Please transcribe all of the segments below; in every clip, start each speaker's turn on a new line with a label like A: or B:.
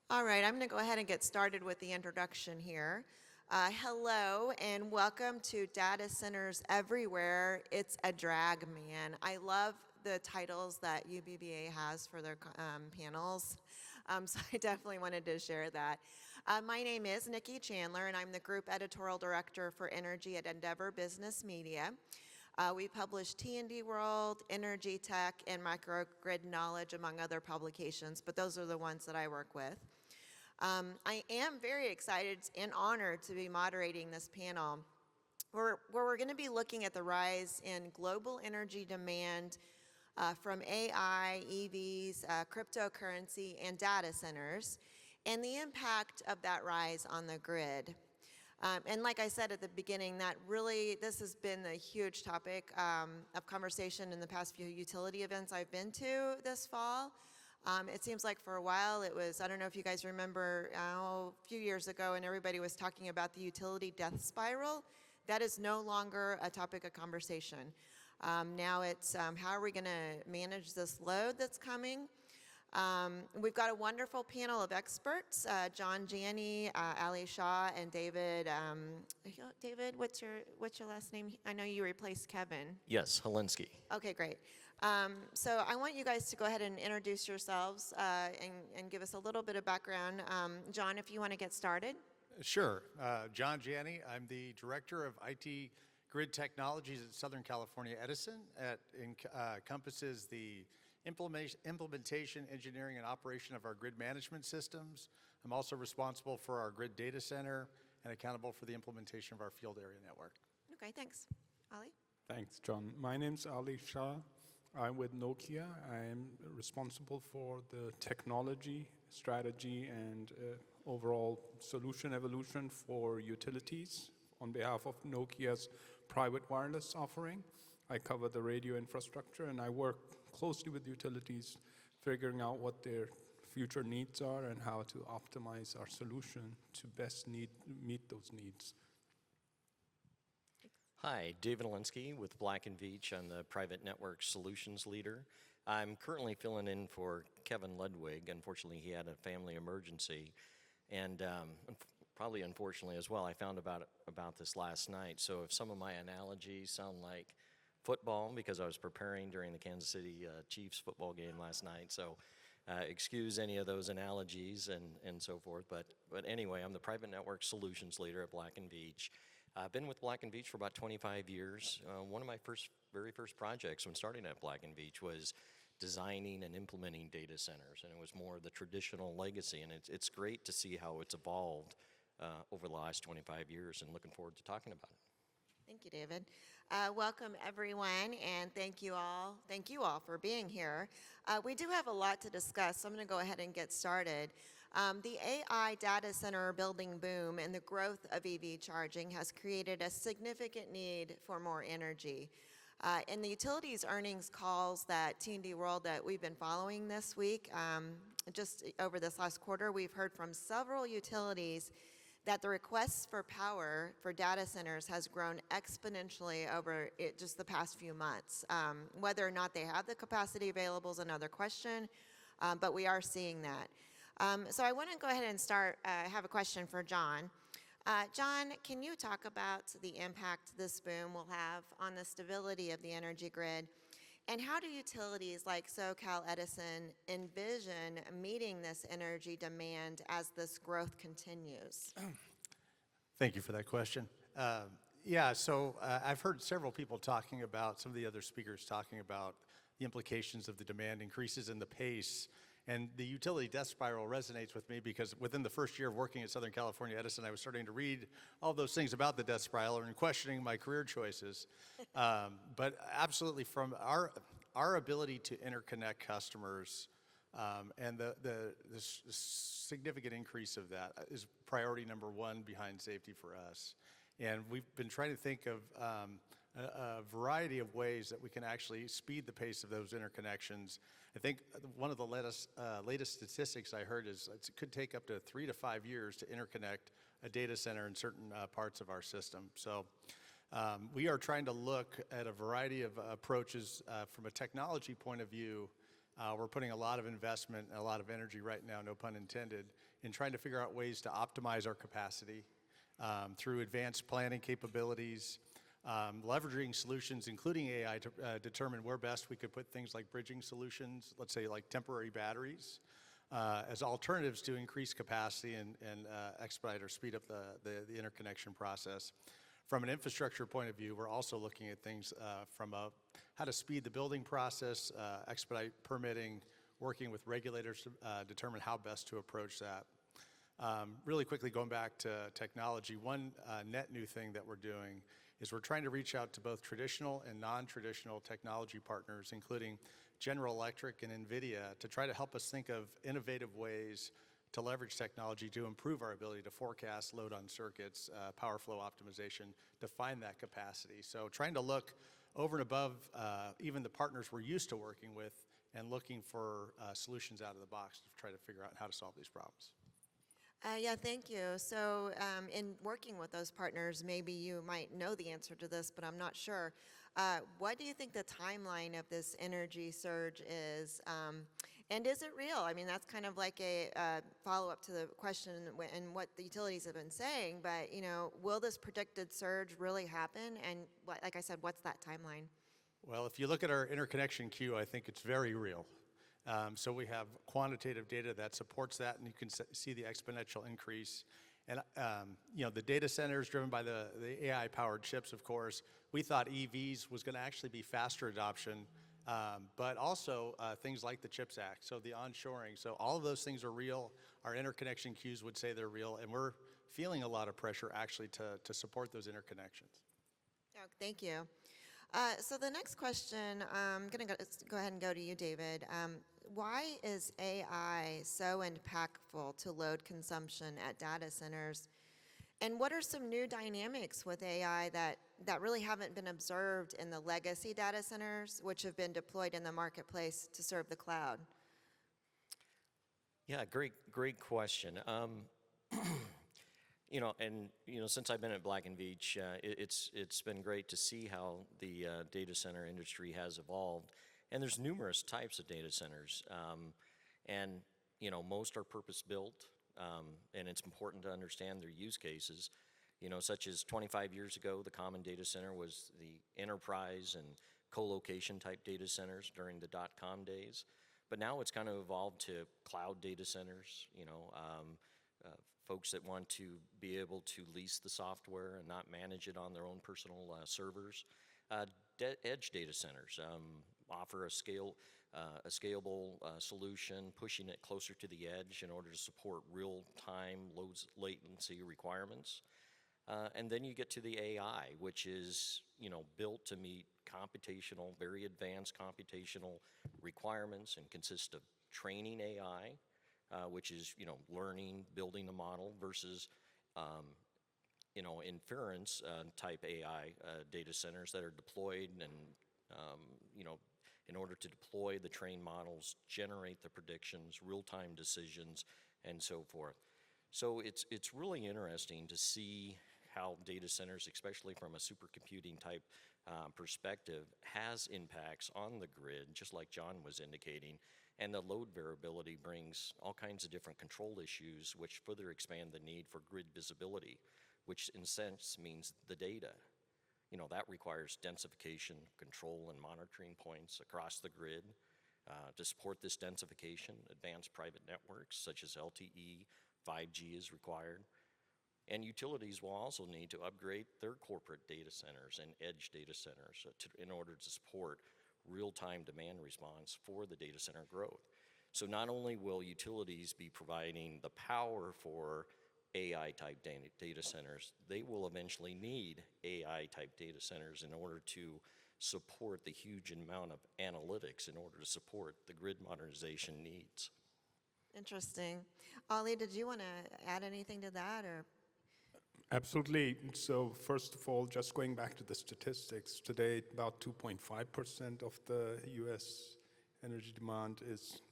A: All right, I'm going to go ahead and get started with the introduction here. Hello and welcome to Data Centers Everywhere. It's a drag, man. I love the titles that UBBA has for their panels, so I definitely wanted to share that. My name is Nikki Chandler, and I'm the Group Editorial Director for Energy at Endeavor Business Media. We publish T&D World, Energy Tech, and Microgrid Knowledge, among other publications, but those are the ones that I work with. I am very excited and honored to be moderating this panel where we're going to be looking at the rise in global energy demand from AI, EVs, cryptocurrency, and data centers, and the impact of that rise on the grid. And like I said at the beginning, this has been a huge topic of conversation in the past few utility events I've been to this fall. It seems like for a while it was, I don't know if you guys remember, a few years ago, and everybody was talking about the utility death spiral. That is no longer a topic of conversation. Now it's how are we going to manage this load that's coming? We've got a wonderful panel of experts, Janney, Shah, and David. David, what's your last name? I know you replaced Kevin.
B: Yes, Helensky.
A: Okay, great. So I want you guys to go ahead and introduce yourselves and give us a little bit of background. John, if you want to get started.
C: Sure. Janney. I'm the Director of IT Grid Technologies at Southern California Edison. Encompasses the implementation, engineering, and operation of our grid management systems. I'm also responsible for our grid data center and accountable for the implementation of our field area network.
A: Okay, thanks. Ali?
D: Thanks, John. My name's Shah. I'm with Nokia. I'm responsible for the technology, strategy, and overall solution evolution for utilities on behalf of Nokia's private wireless offering. I cover the radio infrastructure, and I work closely with utilities, figuring out what their future needs are and how to optimize our solution to best meet those needs.
B: Hi, David Helensky with Black & Veatch. I'm the Private Network Solutions Leader. I'm currently filling in for Kevin Ludwig. Unfortunately, he had a family emergency. And probably unfortunately as well, I found about this last night. So if some of my analogies sound like football, because I was preparing during the Kansas City Chiefs football game last night. So excuse any of those analogies and so forth. But anyway, I'm the Private Network Solutions Leader at Black & Veatch. I've been with Black & Veatch for about 25 years. One of my very first projects when starting at Black & Veatch was designing and implementing data centers, and it was more the traditional legacy, and it's great to see how it's evolved over the last 25 years, and looking forward to talking about it.
A: Thank you, David. Welcome, everyone, and thank you all for being here. We do have a lot to discuss, so I'm going to go ahead and get started. The AI data center building boom and the growth of EV charging has created a significant need for more energy. In the utilities earnings calls that T&D World that we've been following this week, just over this last quarter, we've heard from several utilities that the requests for power for data centers has grown exponentially over just the past few months. Whether or not they have the capacity available is another question, but we are seeing that. So I want to go ahead and start, have a question for John. John, can you talk about the impact this boom will have on the stability of the energy grid? And how do utilities like SoCalEd envision meeting this energy demand as this growth continues?
C: Thank you for that question. So I've heard several people talking about, some of the other speakers talking about the implications of the demand increases in the pace. And the utility death spiral resonates with me because within the first year of working at Southern California Edison, I was starting to read all those things about the death spiral and questioning my career choices. But absolutely, from our ability to interconnect customers and the significant increase of that is priority number one behind safety for us. And we've been trying to think of a variety of ways that we can actually speed the pace of those interconnections. I think one of the latest statistics I heard is it could take up to 3 to 5 years to interconnect a data center in certain parts of our system. So we are trying to look at a variety of approaches from a technology point of view We're putting a lot of investment and a lot of energy right now, no pun intended, in trying to figure out ways to optimize our capacity through advanced planning capabilities, leveraging solutions, including AI, to determine where best we could put things like bridging solutions, let's say like temporary batteries, as alternatives to increase capacity and expedite or speed up the interconnection process. From an infrastructure point of view, we're also looking at things from how to speed the building process, expedite permitting, working with regulators to determine how best to approach that. Really quickly, going back to technology, one net new thing that we're doing is we're trying to reach out to both traditional and non-traditional technology partners, including General Electric and NVIDIA, to try to help us think of innovative ways to leverage technology to improve our ability to forecast load on circuits, power flow optimization, to find that capacity. So trying to look over and above even the partners we're used to working with and looking for solutions out of the box to try to figure out how to solve these problems.
A: Yeah, thank you. So in working with those partners, maybe you might know the answer to this, but I'm not sure. What do you think the timeline of this energy surge is? And is it real? I mean, that's kind of like a follow-up to the question and what the utilities have been saying, but, you know, will this predicted surge really happen? And like I said, what's that timeline?
C: Well, if you look at our interconnection queue, I think it's very real. So we have quantitative data that supports that, and you can see the exponential increase. And you know, the data centers driven by the AI-powered chips, of course, we thought EVs was going to actually be faster adoption, but also things like the CHIPS Act, so the onshoring. So all of those things are real. Our interconnection queues would say they're real, and we're feeling a lot of pressure actually to support those interconnections.
A: Oh, thank you. So the next question, I'm going to go ahead and go to you, David. Why is AI so impactful to load consumption at data centers? And what are some new dynamics with AI that really haven't been observed in the legacy data centers, which have been deployed in the marketplace to serve the cloud?
B: Yeah, great question. You know, since I've been at Black & Veatch, it's been great to see how the data center industry has evolved. And there's numerous types of data centers, and you know, most are purpose-built, and it's important to understand their use cases. You know, such as 25 years ago, the common data center was the enterprise and co-location type data centers during the dot-com days. But now it's kind of evolved to cloud data centers, you know, folks that want to be able to lease the software and not manage it on their own personal servers. Edge data centers offer a scalable solution, pushing it closer to the edge in order to support real-time low latency requirements. And then you get to the AI, which is, you know, built to meet computational, very advanced computational requirements and consists of training AI, which is, you know, learning, building the model, versus, you know, inference type AI data centers that are deployed and, you know, in order to deploy the trained models, generate the predictions, real-time decisions, and so forth. So it's really interesting to see how data centers, especially from a supercomputing type perspective, has impacts on the grid, just like John was indicating. And the load variability brings all kinds of different control issues, which further expand the need for grid visibility, which in a sense means the data. You know, that requires densification, control, and monitoring points across the grid. To support this densification, advanced private networks such as LTE, 5G is required. And utilities will also need to upgrade their corporate data centers and edge data centers in order to support real-time demand response for the data center growth. So not only will utilities be providing the power for AI-type data centers, they will eventually need AI-type data centers in order to support the huge amount of analytics in order to support the grid modernization needs.
A: Interesting. Ollie, did you want to add anything to that, or?
D: Absolutely. So first of all, just going back to the statistics, today about 2.5% of the US energy demand is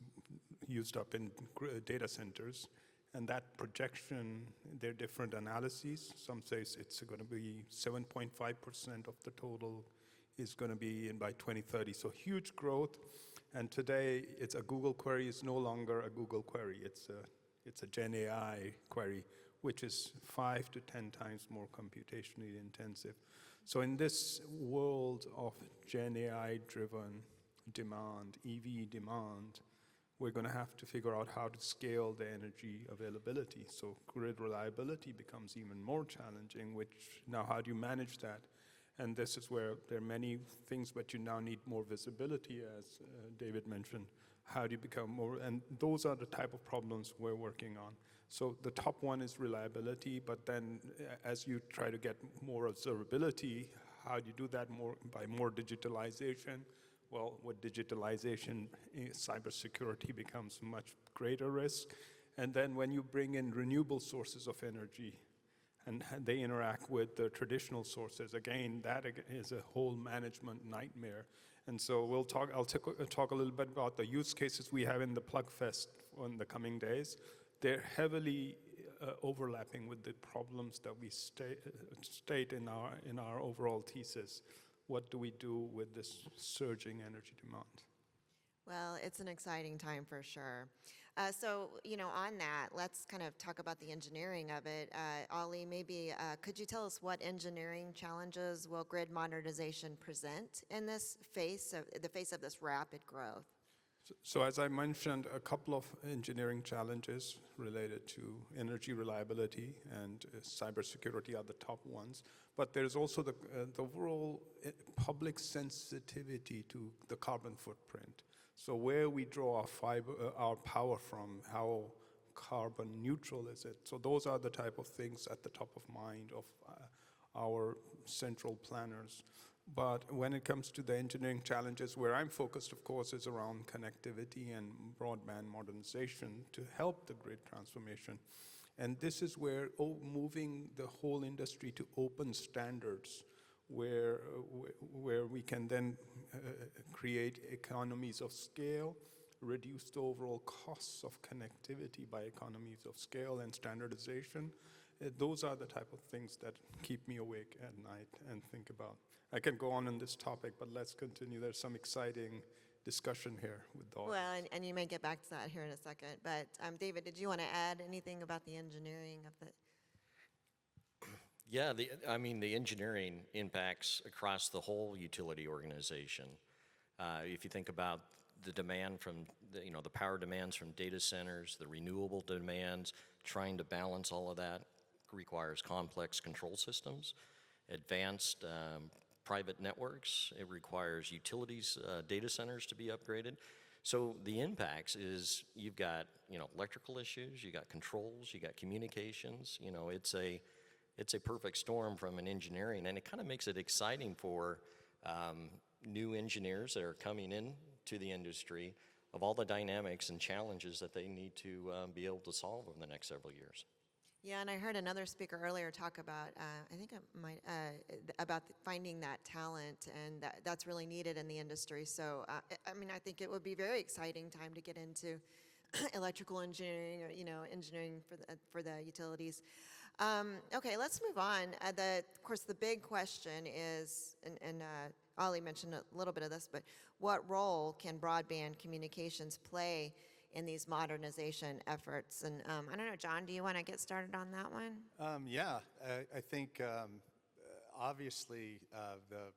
D: used up in data centers. And that projection, there are different analyses. Some say it's going to be 7.5% of the total is going to be in by 2030. So huge growth. And today, it's a Google query is no longer a Google query. It's a Gen AI query, which is 5 to 10 times more computationally intensive. So in this world of Gen AI-driven demand, EV demand, we're going to have to figure out how to scale the energy availability. So grid reliability becomes even more challenging, which now how do you manage that? And this is where there are many things, but you now need more visibility, as David mentioned. How do you become more, and those are the type of problems we're working on. So the top one is reliability, but then as you try to get more observability, how do you do that by more digitalization? Well, with digitalization, cybersecurity becomes a much greater risk. And then when you bring in renewable sources of energy, and they interact with the traditional sources, again, that is a whole management nightmare. And so I'll talk a little bit about the use cases we have in the Plug Fest in the coming days. They're heavily overlapping with the problems that we state in our overall thesis. What do we do with this surging energy demand?
A: Well, it's an exciting time for sure. So, on that, let's kind of talk about the engineering of it. Ali, maybe could you tell us what engineering challenges will grid modernization present in the face of this rapid growth?
D: So as I mentioned, a couple of engineering challenges related to energy reliability and cybersecurity are the top ones. But there's also the overall public sensitivity to the carbon footprint. So where we draw our power from, how carbon neutral is it? So those are the type of things at the top of mind of our central planners. But when it comes to the engineering challenges, where I'm focused, of course, is around connectivity and broadband modernization to help the grid transformation. And this is where moving the whole industry to open standards, where we can then create economies of scale, reduce the overall costs of connectivity by economies of scale and standardization. Those are the type of things that keep me awake at night and think about. I can go on this topic, but let's continue. There's some exciting discussion here with the audience.
A: Well, and you may get back to that here in a second. But David, did you want to add anything about the engineering of the?
B: Yeah, the engineering impacts across the whole utility organization. If you think about the demand from, the power demands from data centers, the renewable demands, trying to balance all of that requires complex control systems, advanced private networks. It requires utilities, data centers to be upgraded. So the impacts is you've got, electrical issues, you got controls, you got communications. It's a perfect storm from an engineering, and it kind of makes it exciting for new engineers that are coming in to the industry of all the dynamics and challenges that they need to be able to solve over the next several years.
A: Yeah, and I heard another speaker earlier talk about, about finding that talent, and that's really needed in the industry. So, I think it would be a very exciting time to get into electrical engineering, or engineering for the utilities. Okay, let's move on. Of course, the big question is, and Ali mentioned a little bit of this, but what role can broadband communications play in these modernization efforts? And I don't know, John, do you want to get started on that one?
C: Yeah, I think obviously the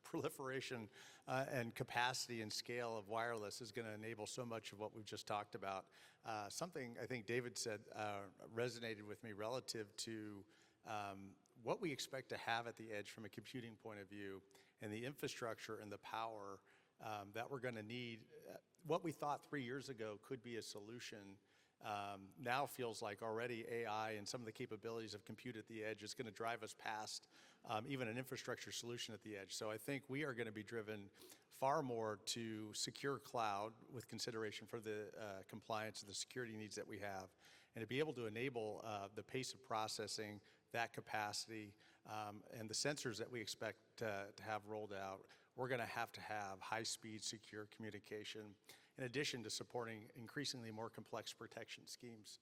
C: proliferation and capacity and scale of wireless is going to enable so much of what we've just talked about. Something I think David said resonated with me relative to what we expect to have at the edge from a computing point of view, and the infrastructure and the power that we're going to need. What we thought 3 years ago could be a solution now feels like already AI and some of the capabilities of compute at the edge is going to drive us past even an infrastructure solution at the edge. So I think we are going to be driven far more to secure cloud with consideration for the compliance and the security needs that we have, and to be able to enable the pace of processing, that capacity, and the sensors that we expect to have rolled out. We're going to have high-speed, secure communication, in addition to supporting increasingly more complex protection schemes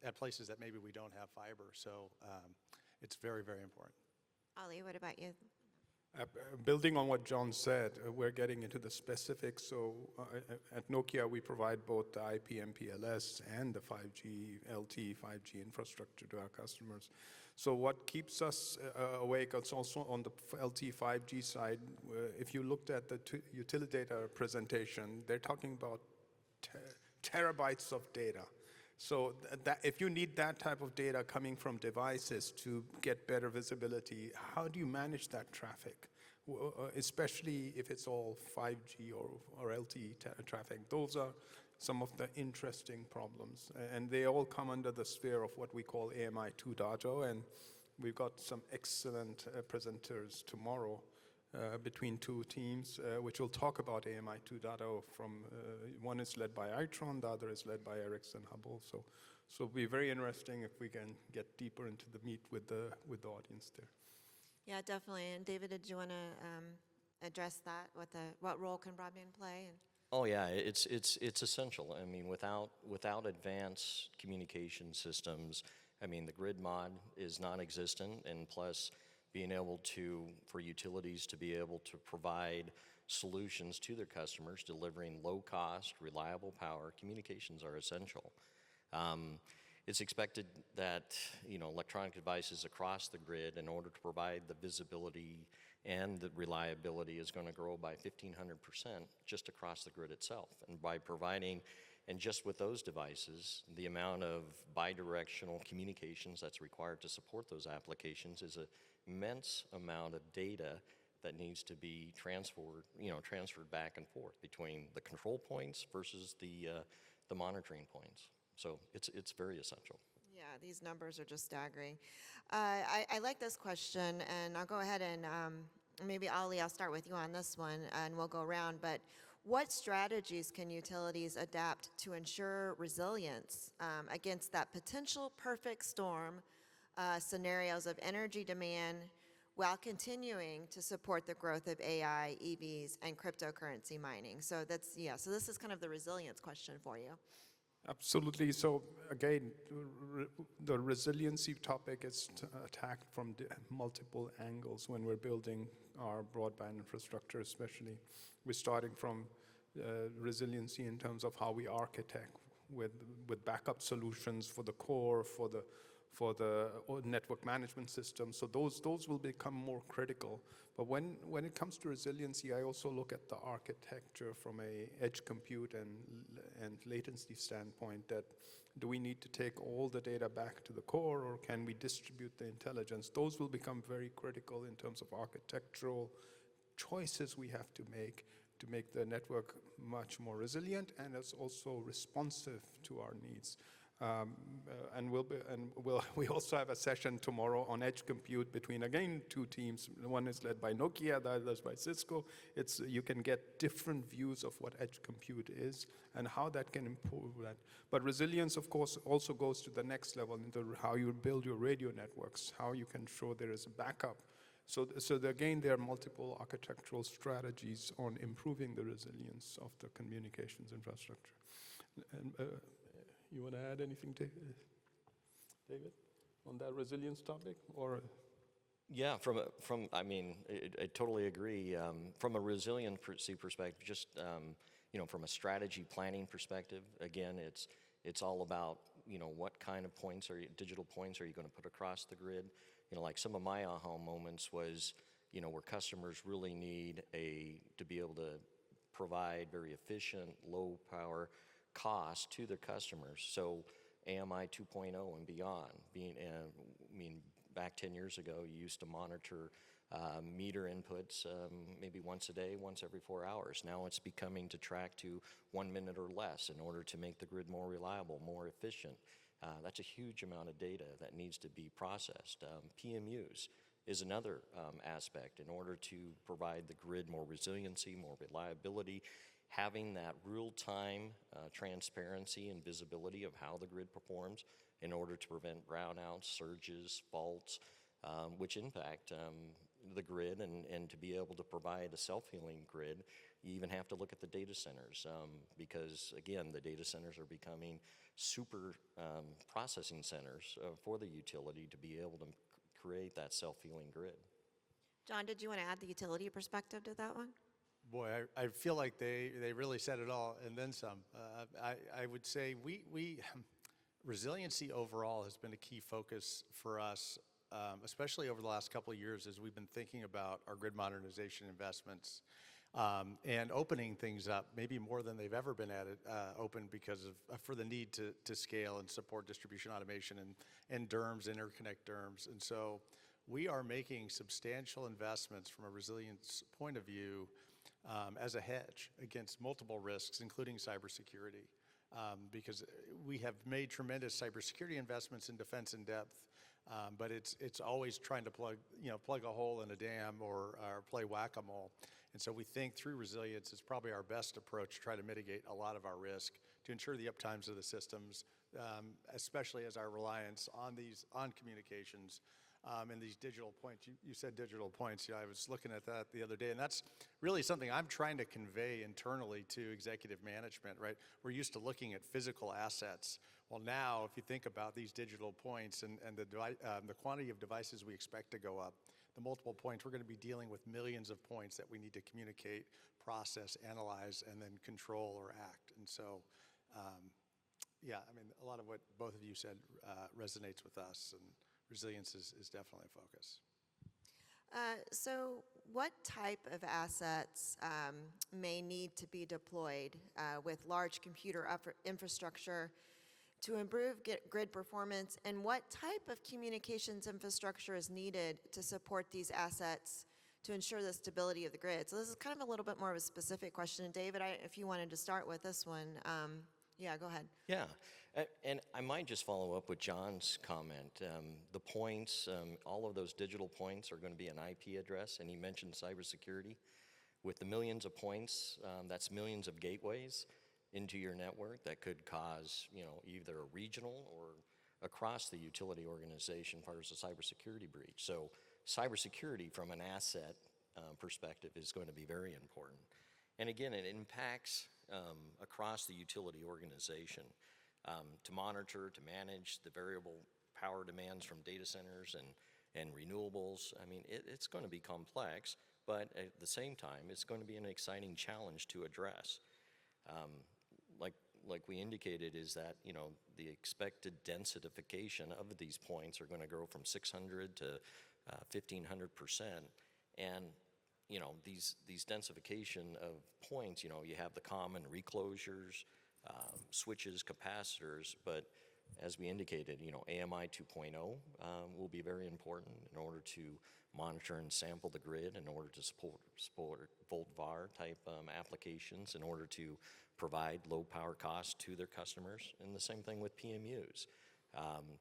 C: at places that maybe we don't have fiber. So it's very, very important.
A: Ali, what about you?
D: Building on what John said, we're getting into the specifics. So at Nokia, we provide both the IP MPLS and the 5G LTE 5G infrastructure to our customers. So what keeps us awake, it's also on the LTE 5G side. If you looked at the utility data presentation, they're talking about terabytes of data. So that if you need that type of data coming from devices to get better visibility, how do you manage that traffic? Especially if it's all 5G or LTE traffic. Those are some of the interesting problems. And they all come under the sphere of what we call AMI 2.0. And we've got some excellent presenters tomorrow between two teams, which will talk about AMI 2.0 from, one is led by Itron, the other is led by Ericsson Hubble. So it'll be very interesting if we can get deeper into the meat with the audience there.
A: Yeah, definitely. And David, did you want to address that? What role can broadband play?
B: Oh yeah, it's essential. I mean, without advanced communication systems, I mean, the grid mod is non-existent, and plus being able for utilities to be able to provide solutions to their customers, delivering low cost, reliable power, communications are essential. It's expected that, electronic devices across the grid, in order to provide the visibility and the reliability, is going to grow by 1,500% just across the grid itself. And by providing, and just with those devices, the amount of bidirectional communications that's required to support those applications is an immense amount of data that needs to be transferred back and forth between the control points versus the monitoring points. So it's very essential.
A: Yeah, these numbers are just staggering. I like this question, and I'll go ahead and maybe Ali, I'll start with you on this one, and we'll go around. But what strategies can utilities adapt to ensure resilience against that potential perfect storm scenarios of energy demand while continuing to support the growth of AI, EVs, and cryptocurrency mining? So so this is kind of the resilience question for you.
D: Absolutely. So again, the resiliency topic is attacked from multiple angles when we're building our broadband infrastructure, especially. We're starting from resiliency in terms of how we architect with backup solutions for the core, for the network management system. So those will become more critical. But when it comes to resiliency, I also look at the architecture from a edge compute and latency standpoint. That do we need to take all the data back to the core, or can we distribute the intelligence? Those will become very critical in terms of architectural choices we have to make the network much more resilient, and it's also responsive to our needs. We also have a session tomorrow on edge compute between, again, two teams. One is led by Nokia, the other is by Cisco. You can get different views of what edge compute is and how that can improve that. But resilience, of course, also goes to the next level into how you build your radio networks, how you can show there is a backup. So again, there are multiple architectural strategies on improving the resilience of the communications infrastructure. And, you want to add anything, David, on that resilience topic, or?
B: Yeah, I totally agree. From a resiliency perspective, just from a strategy planning perspective, again, it's all about what kind of digital points are you going to put across the grid? Like some of my aha moments was, where customers really need to be able to provide very efficient, low power cost to their customers. So AMI 2.0 and beyond, back 10 years ago, you used to monitor meter inputs maybe once a day, once every 4 hours. Now it's becoming to track to 1 minute or less in order to make the grid more reliable, more efficient. That's a huge amount of data that needs to be processed. PMUs is another aspect in order to provide the grid more resiliency, more reliability. Having that real-time transparency and visibility of how the grid performs in order to prevent brownouts, surges, faults, which impact the grid, and to be able to provide a self-healing grid, you even have to look at the data centers because, again, the data centers are becoming super processing centers for the utility to be able to create that self-healing grid.
A: John, did you want to add the utility perspective to that one?
C: Boy, I feel like they really said it all and then some. I would say resiliency overall has been a key focus for us, especially over the last couple of years as we've been thinking about our grid modernization investments and opening things up, maybe more than they've ever been open because for the need to scale and support distribution automation and DERMS, interconnect DERMS. And so we are making substantial investments from a resilience point of view as a hedge against multiple risks, including cybersecurity. Because we have made tremendous cybersecurity investments in defense in depth, but it's always trying to plug a hole in a dam or play whack-a-mole. And so we think through resilience is probably our best approach to try to mitigate a lot of our risk, to ensure the uptimes of the systems, especially as our reliance on communications and these digital points. You said digital points. Yeah, I was looking at that the other day, and that's really something I'm trying to convey internally to executive management, right? We're used to looking at physical assets. Well, now, if you think about these digital points and the quantity of devices we expect to go up, the multiple points, we're going to be dealing with millions of points that we need to communicate, process, analyze, and then control or act. And so, yeah, I mean, a lot of what both of you said resonates with us, and resilience is definitely a focus.
A: So what type of assets may need to be deployed with large computer infrastructure to improve grid performance, and what type of communications infrastructure is needed to support these assets to ensure the stability of the grid? So this is kind of a little bit more of a specific question. And David, if you wanted to start with this one, yeah, go ahead.
B: Yeah, and I might just follow up with John's comment. The points, all of those digital points are going to be an IP address, and he mentioned cybersecurity. With the millions of points, that's millions of gateways into your network that could cause, either a regional or across the utility organization part of a cybersecurity breach. So cybersecurity from an asset perspective is going to be very important. And again, it impacts across the utility organization to monitor, to manage the variable power demands from data centers and renewables. I mean, it's going to be complex, but at the same time, it's going to be an exciting challenge to address. Like we indicated, is that the expected densification of these points are going to grow from 600 to 1,500%, and these densification of points, you have the common reclosures, switches, capacitors, but as we indicated, AMI 2.0 will be very important in order to monitor and sample the grid, in order to support volt-VAR type applications, in order to provide low power costs to their customers, and the same thing with PMUs.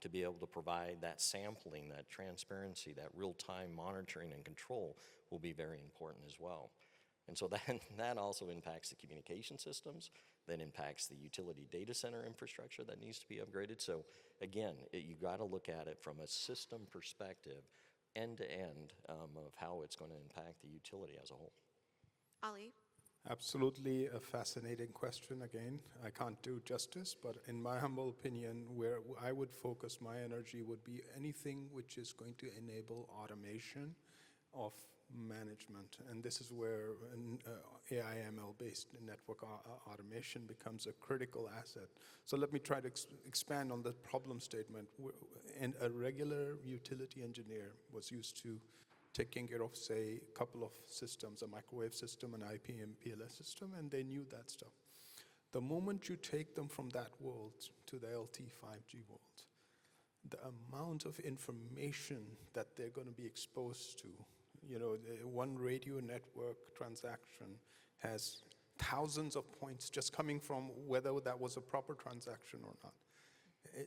B: To be able to provide that sampling, that transparency, that real-time monitoring and control will be very important as well. And so that also impacts the communication systems, that impacts the utility data center infrastructure that needs to be upgraded. So again, you got to look at it from a system perspective, end to end, of how it's going to impact the utility as a whole.
A: Ali?
D: Absolutely a fascinating question again. I can't do justice, but in my humble opinion, where I would focus my energy would be anything which is going to enable automation of management. And this is where AI/ML-based network automation becomes a critical asset. So let me try to expand on the problem statement. And a regular utility engineer was used to taking care of, say, a couple of systems, a microwave system, an IP and PLS system, and they knew that stuff. The moment you take them from that world to the LTE 5G world, the amount of information that they're going to be exposed to, one radio network transaction has thousands of points just coming from whether that was a proper transaction or not.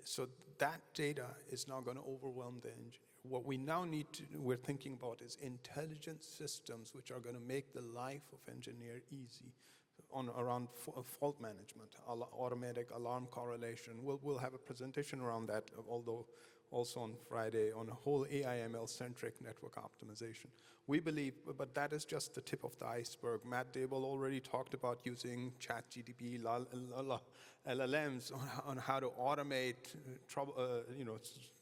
D: So that data is now going to overwhelm the engineer. What we now we're thinking about is intelligent systems which are going to make the life of engineer easy. So around fault management, automatic alarm correlation. We'll have a presentation around that, although also on Friday, on a whole AI/ML-centric network optimization. We believe, but that is just the tip of the iceberg. Matt Dable already talked about using ChatGPT, LLMs on how to automate trouble,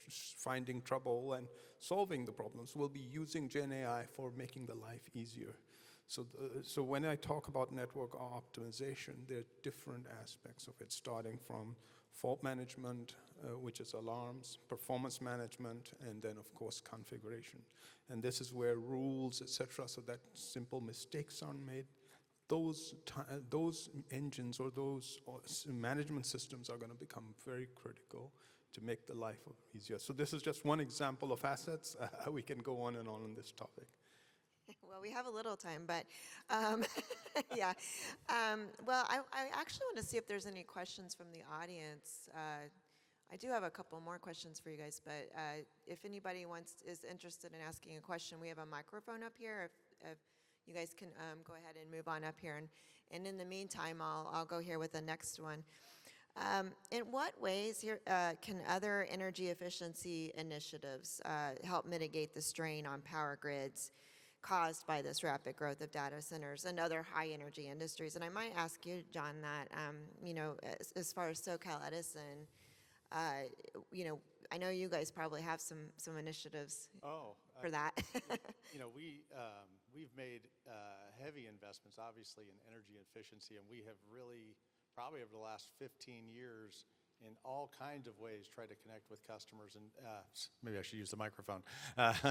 D: finding trouble and solving the problems. We'll be using Gen AI for making the life easier. So when I talk about network optimization, there are different aspects of it, starting from fault management, which is alarms, performance management, and then of course configuration. And this is where rules, etc., so that simple mistakes aren't made. Those engines or those management systems are going to become very critical to make the life easier. So this is just one example of assets. We can go on and on this topic.
A: Well, we have a little time, but yeah. Well, I actually want to see if there's any questions from the audience. I do have a couple more questions for you guys, but if anybody is interested in asking a question, we have a microphone up here. If you guys can go ahead and move on up here, and in the meantime, I'll go here with the next one. In what ways can other energy efficiency initiatives help mitigate the strain on power grids caused by this rapid growth of data centers and other high energy industries? And I might ask you, John, that, as far as SoCal Edison, I know you guys probably have some initiatives for that.
C: We've made heavy investments, obviously, in energy efficiency, and we have really, probably over the last 15 years, in all kinds of ways, try to connect with customers, and maybe I should use the microphone.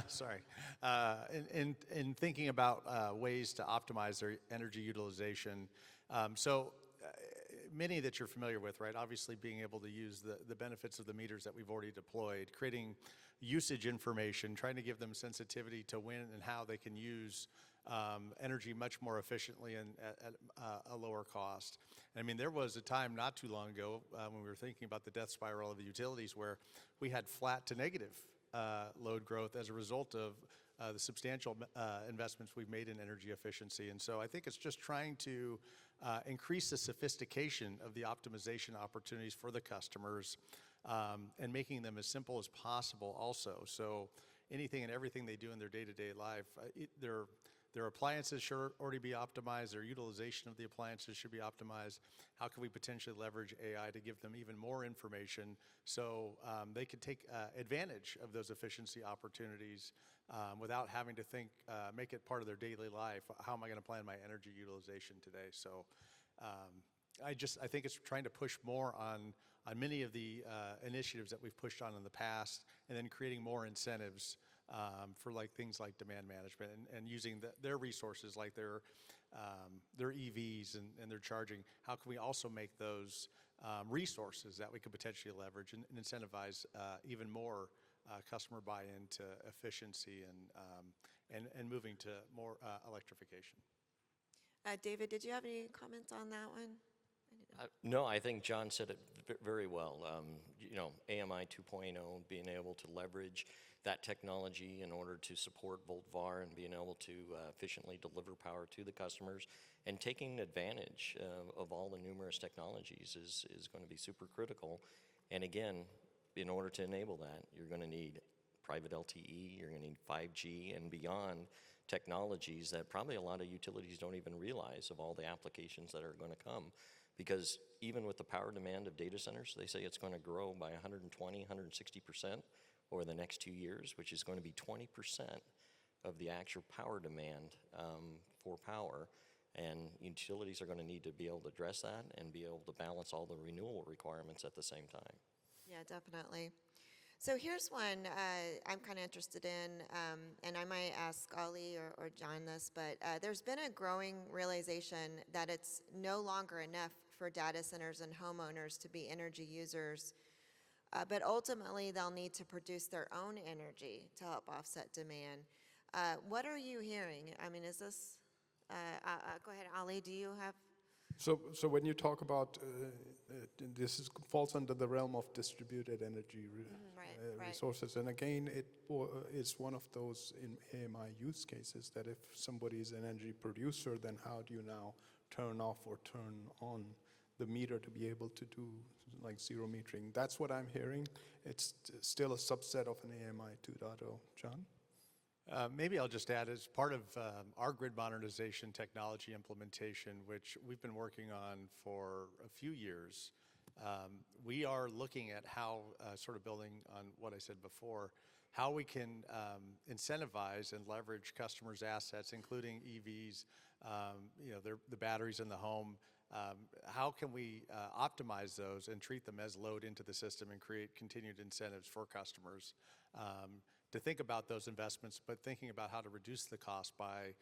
C: Sorry. In thinking about ways to optimize their energy utilization. Many that you're familiar with, right? Obviously being able to use the benefits of the meters that we've already deployed, creating usage information, trying to give them sensitivity to when and how they can use energy much more efficiently and at a lower cost. I mean, there was a time not too long ago when we were thinking about the death spiral of the utilities where we had flat to negative load growth as a result of the substantial investments we've made in energy efficiency. And so I think it's just trying to increase the sophistication of the optimization opportunities for the customers and making them as simple as possible also. So anything and everything they do in their day-to-day life, their appliances should already be optimized, their utilization of the appliances should be optimized. How can we potentially leverage AI to give them even more information so they can take advantage of those efficiency opportunities without having to make it part of their daily life? How am I going to plan my energy utilization today? So I think it's trying to push more on many of the initiatives that we've pushed on in the past, and then creating more incentives for things like demand management and using their resources like their EVs and their charging. How can we also make those resources that we could potentially leverage and incentivize even more customer buy-in to efficiency and moving to more electrification?
A: David, did you have any comments on that one?
B: No, I think John said it very well. AMI 2.0, being able to leverage that technology in order to support Volt-VAR and being able to efficiently deliver power to the customers, and taking advantage of all the numerous technologies is going to be super critical. And again, in order to enable that, you're going to need private LTE, you're going to need 5G and beyond technologies that probably a lot of utilities don't even realize of all the applications that are going to come. Because even with the power demand of data centers, they say it's going to grow by 120, 160% over the next 2 years, which is going to be 20% of the actual power demand for power. And utilities are going to need to be able to address that and be able to balance all the renewal requirements at the same time.
A: Yeah, definitely. So here's one I'm kind of interested in, and I might ask Ali or John this, but there's been a growing realization that it's no longer enough for data centers and homeowners to be energy users, but ultimately they'll need to produce their own energy to help offset demand. What are you hearing? I mean, is this, go ahead, Ali, do you have?
D: So when you talk about, this falls under the realm of distributed energy resources. And again, it's one of those in AMI use cases that if somebody is an energy producer, then how do you now turn off or turn on the meter to be able to do like zero metering. That's what I'm hearing. It's still a subset of an AMI 2.0. John?
C: Maybe I'll just add, as part of our grid modernization technology implementation, which we've been working on for a few years, we are looking at how, sort of building on what I said before, how we can incentivize and leverage customers' assets, including EVs, the batteries in the home. How can we optimize those and treat them as load into the system and create continued incentives for customers to think about those investments, but thinking about how to reduce the cost by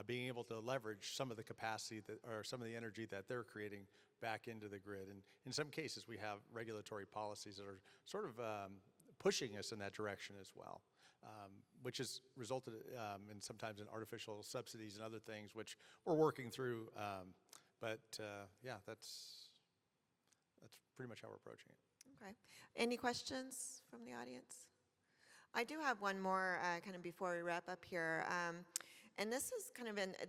C: being able to leverage some of the capacity or some of the energy that they're creating back into the grid. And in some cases, we have regulatory policies that are sort of pushing us in that direction as well, which has resulted in sometimes in artificial subsidies and other things, which we're working through. Yeah, that's pretty much how we're approaching it.
A: Okay. Any questions from the audience? I do have one more kind of before we wrap up here. And this is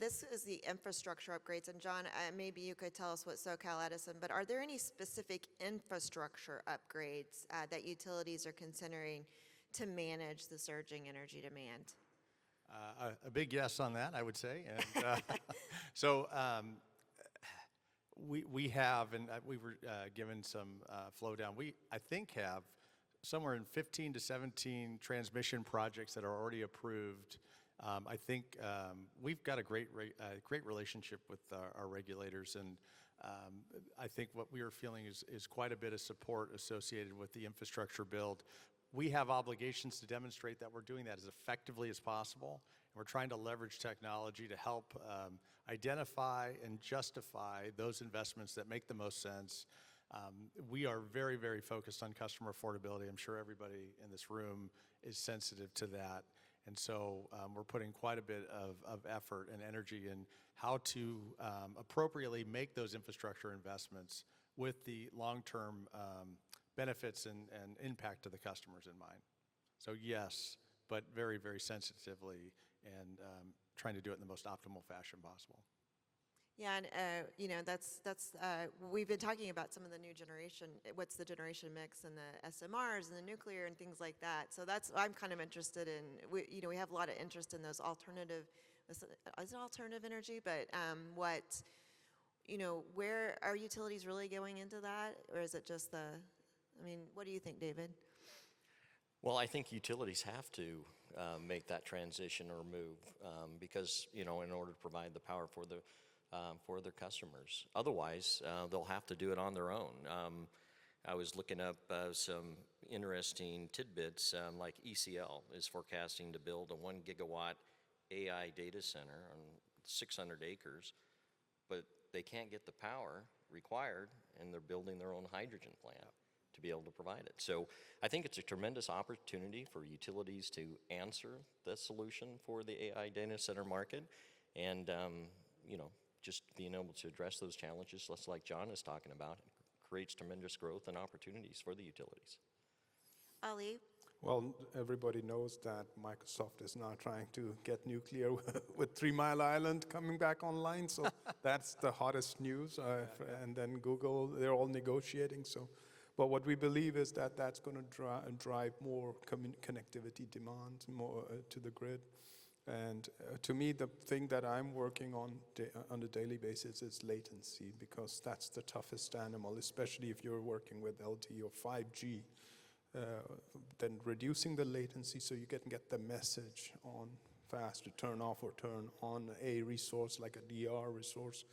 A: this is the infrastructure upgrades. And John, maybe you could tell us what SoCalEd is, but are there any specific infrastructure upgrades that utilities are considering to manage the surging energy demand?
C: A big yes on that, I would say. And we have, and we were given some flow down. We, I think, have somewhere in 15 to 17 transmission projects that are already approved. I think we've got a great relationship with our regulators, and I think what we are feeling is quite a bit of support associated with the infrastructure build. We have obligations to demonstrate that we're doing that as effectively as possible, and we're trying to leverage technology to help identify and justify those investments that make the most sense. We are very, very focused on customer affordability. I'm sure everybody in this room is sensitive to that. And so we're putting quite a bit of effort and energy in how to appropriately make those infrastructure investments with the long-term benefits and impact to the customers in mind. So yes, but very, very sensitively and trying to do it in the most optimal fashion possible.
A: Yeah, and that's we've been talking about some of the new generation. What's the generation mix and the SMRs and the nuclear and things like that. So that's I'm kind of interested in. We have a lot of interest in those alternative. Is it alternative energy? But where are utilities really going into that, or is it just the? I mean, what do you think, David?
B: Well, I think utilities have to make that transition or move because in order to provide the power for their customers. Otherwise, they'll have to do it on their own. I was looking up some interesting tidbits, like ECL is forecasting to build a 1 gigawatt AI data center on 600 acres, but they can't get the power required, and they're building their own hydrogen plant to be able to provide it. So I think it's a tremendous opportunity for utilities to answer the solution for the AI data center market, and just being able to address those challenges, just like John is talking about, creates tremendous growth and opportunities for the utilities.
A: Ali?
D: Well, everybody knows that Microsoft is now trying to get nuclear with 3 Mile Island coming back online, so that's the hottest news. And then Google, they're all negotiating. But what we believe is that that's going to drive more connectivity demand more to the grid. And to me, the thing that I'm working on a daily basis is latency, because that's the toughest animal, especially if you're working with LTE or 5G. Then reducing the latency so you can get the message on fast to turn off or turn on a resource like a DR resource,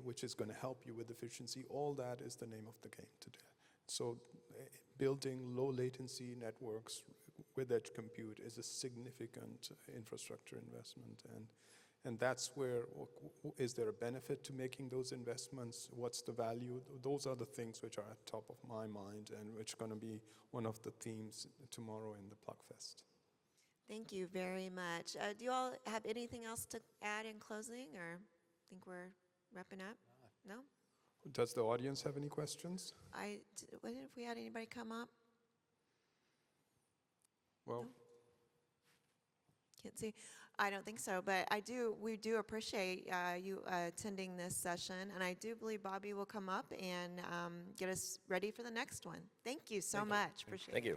D: which is going to help you with efficiency. All that is the name of the game today. So building low latency networks with edge compute is a significant infrastructure investment, and that's where, is there a benefit to making those investments? What's the value? Those are the things which are at top of my mind and which are going to be one of the themes tomorrow in the Plugfest.
A: Thank you very much. Do you all have anything else to add in closing, or think we're wrapping up? No?
D: Does the audience have any questions?
A: If we had anybody come up?
D: Well,
A: Can't see. I don't think so, but we do appreciate you attending this session, and I do believe Bobby will come up and get us ready for the next one. Thank you so much. Appreciate it.
B: Thank you.